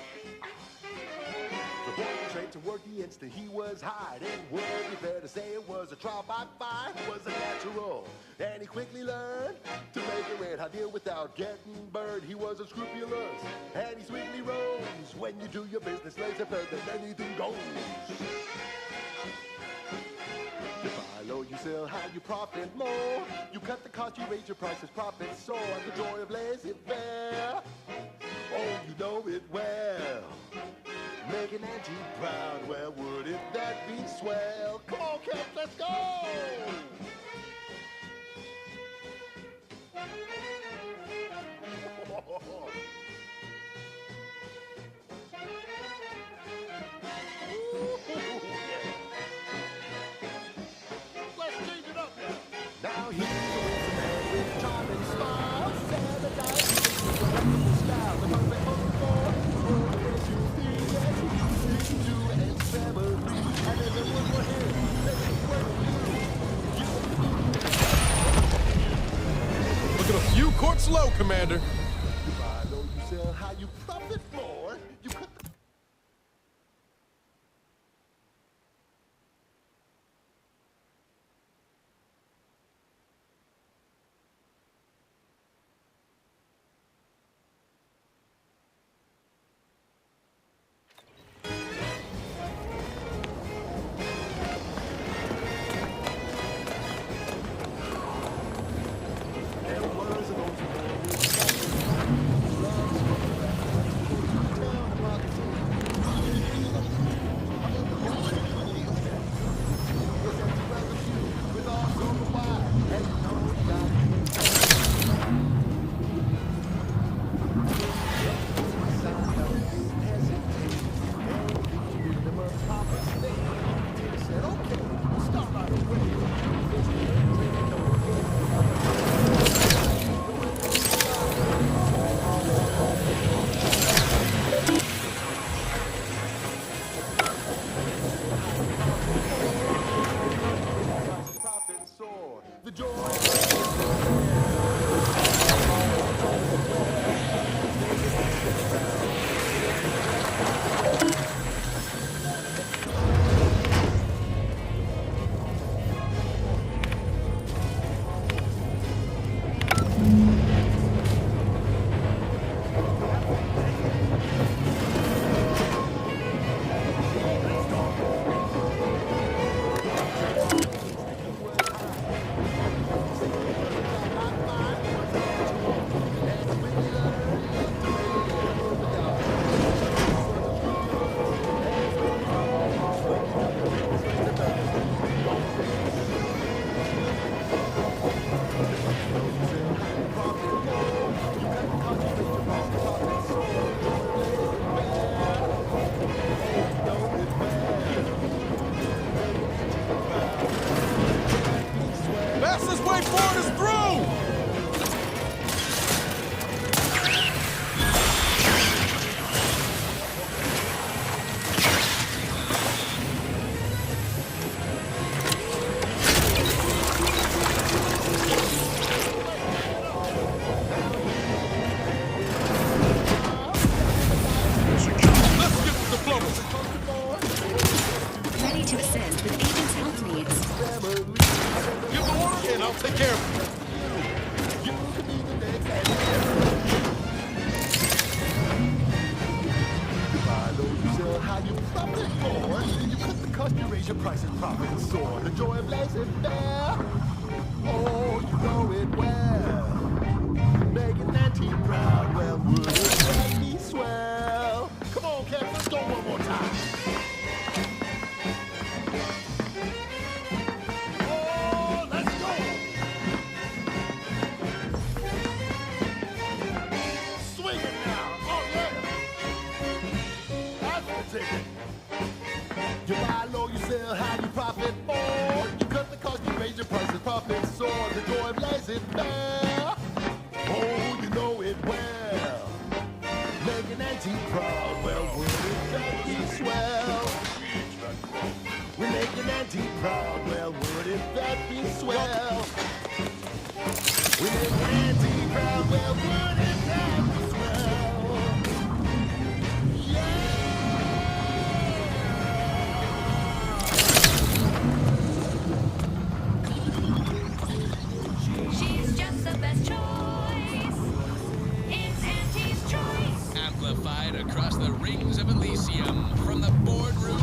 The boy was trained to work the instant he was hired. It would be fair to say it was a trial by fire. It was a natural, and he quickly learned to make a red hot deal without getting burned. He was unscrupulous, and he sweetly rose. When you do your business, laissez-faire, then anything goes. You buy low, you sell high, you profit more. You cut the cost, you raise your prices, profits soar. The joy of laissez-faire. Oh, you know it well. Make an antique proud. Well, wouldn't that be swell? Come on, kids, let's go! Let's change it up now. Now he's a man with charm and smile. Sanitized, style, the perfect home for. Looking a few quarts low, Commander. You buy low, you sell high, you profit more. You cut the There was an old boy with a prices, profit, and soar. The joy of laissez-faire. Oh, you know it well. Making Auntie proud. Well, would it be swell? Come on, cats, let's go one more time. Oh, let's go. Swing it now. Oh, yeah. That's the ticket. You buy low, you sell high, you profit more. You cut the cost, you raise your prices, profit soar. The joy of laissez-faire. Oh, you know it well. Making Auntie proud. Well, wouldn't that be swell? We're making Auntie proud. Well, wouldn't that be swell? We're making Auntie proud. Well, wouldn't that be swell? Yeah! She's just the best choice. It's Auntie's choice. Amplified across the rings of Elysium, from the boardroom